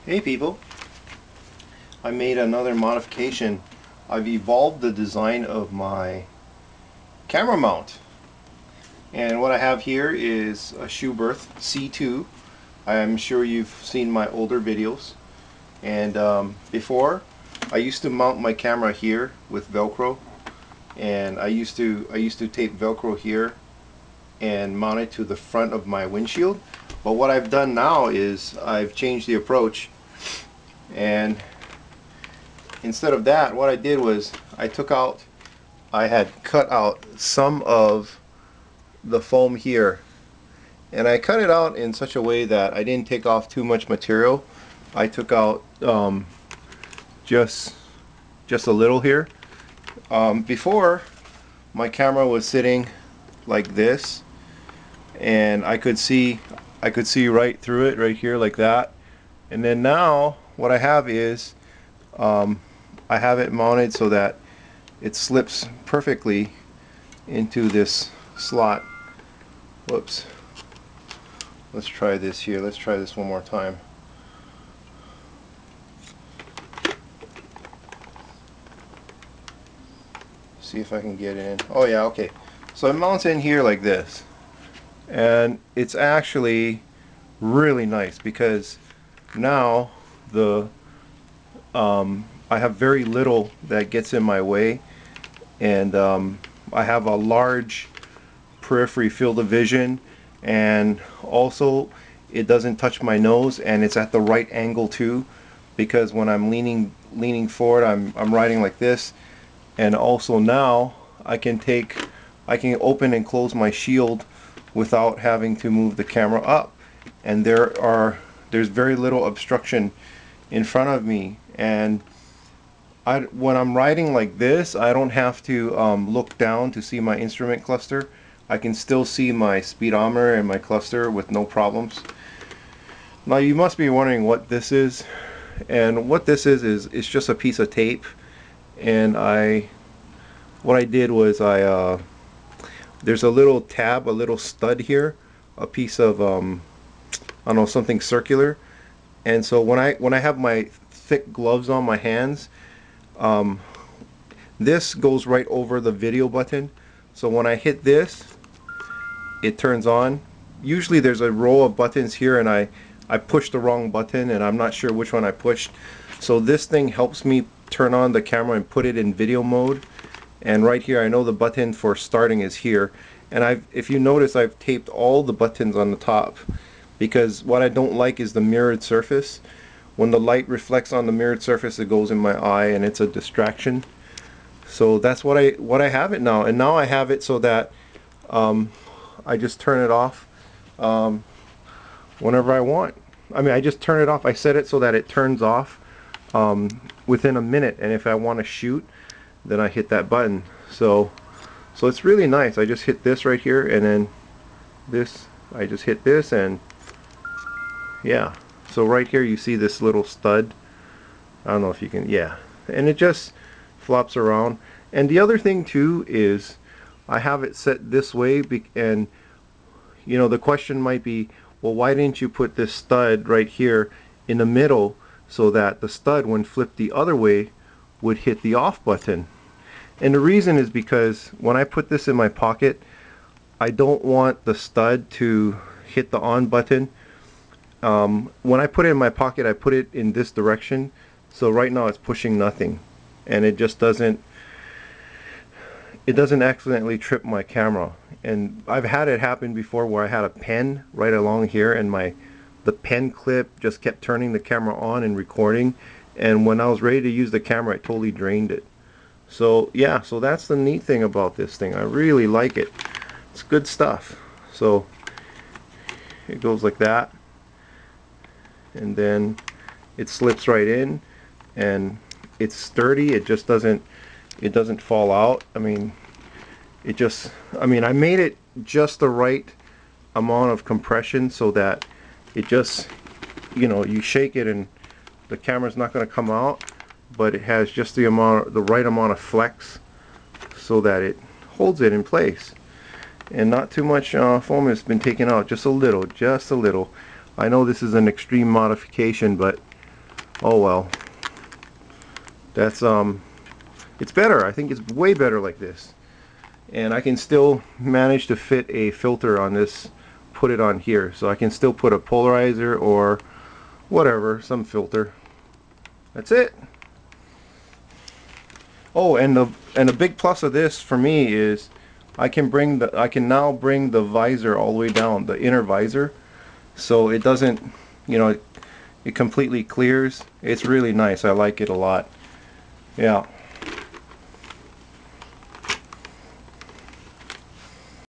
Hey people, I made another modification. I've evolved the design of my camera mount. And what I have here is a Schuberth C2. I'm sure you've seen my older videos. And before, I used to mount my camera here with Velcro. And I used to tape Velcro here and mount it to the front of my windshield. But what I've done now is I've changed the approach, and instead of that, what I did was I had cut out some of the foam here, and I cut it out in such a way that I didn't take off too much material. I took out just a little here. Before, my camera was sitting like this, and I could see right through it right here like that. And then now what I have is I have it mounted so that it slips perfectly into this slot. Whoops. Let's try this here. Let's try this one more time. See if I can get it in. Oh yeah, okay. So it mounts in here like this. And it's actually really nice because now I have very little that gets in my way, and I have a large periphery field of vision, and also it doesn't touch my nose, and it's at the right angle too, because when I'm leaning forward, I'm riding like this. And also now I can open and close my shield without having to move the camera up, and there's very little obstruction in front of me. And when I'm riding like this, I don't have to look down to see my instrument cluster. I can still see my speedometer and my cluster with no problems. Now you must be wondering what this is, and what this is it's just a piece of tape. And what I did was there's a little tab, a little stud here, a piece of I don't know, something circular. And so when I have my thick gloves on my hands, this goes right over the video button. So when I hit this, it turns on. Usually there's a row of buttons here, and I pushed the wrong button, and I'm not sure which one I pushed. So this thing helps me turn on the camera and put it in video mode. And right here, I know the button for starting is here. And if you notice, I've taped all the buttons on the top, because what I don't like is the mirrored surface. When the light reflects on the mirrored surface, it goes in my eye and it's a distraction. So that's what I have it now. And now I have it so that I just turn it off whenever I want. I mean, I just turn it off. I set it so that it turns off within a minute, and if I want to shoot, then I hit that button. So it's really nice. I just hit this right here, and then this, I just hit this, and yeah. So right here you see this little stud. I don't know if you can, yeah. And it just flops around. And the other thing too is I have it set this way, and you know, the question might be, well, why didn't you put this stud right here in the middle so that the stud, when flipped the other way, would hit the off button? And the reason is because when I put this in my pocket, I don't want the stud to hit the on button. When I put it in my pocket, I put it in this direction, so right now it's pushing nothing, and it just doesn't accidentally trip my camera. And I've had it happen before where I had a pen right along here, and the pen clip just kept turning the camera on and recording, and when I was ready to use the camera, it totally drained it. So yeah, so that's the neat thing about this thing. I really like it. It's good stuff. So it goes like that, and then it slips right in, and it's sturdy. It just doesn't fall out. I mean, I made it just the right amount of compression so that it just, you know, you shake it and the camera's not going to come out, but it has just the right amount of flex so that it holds it in place. And not too much foam has been taken out, just a little. I know this is an extreme modification, but Oh well. That's it's better. I think it's way better like this. And I can still manage to fit a filter on this, put it on here. So I can still put a polarizer or whatever, some filter. That's it. Oh, and the big plus of this for me is I can now bring the visor all the way down, the inner visor, so it doesn't, you know, it completely clears. It's really nice. I like it a lot. Yeah.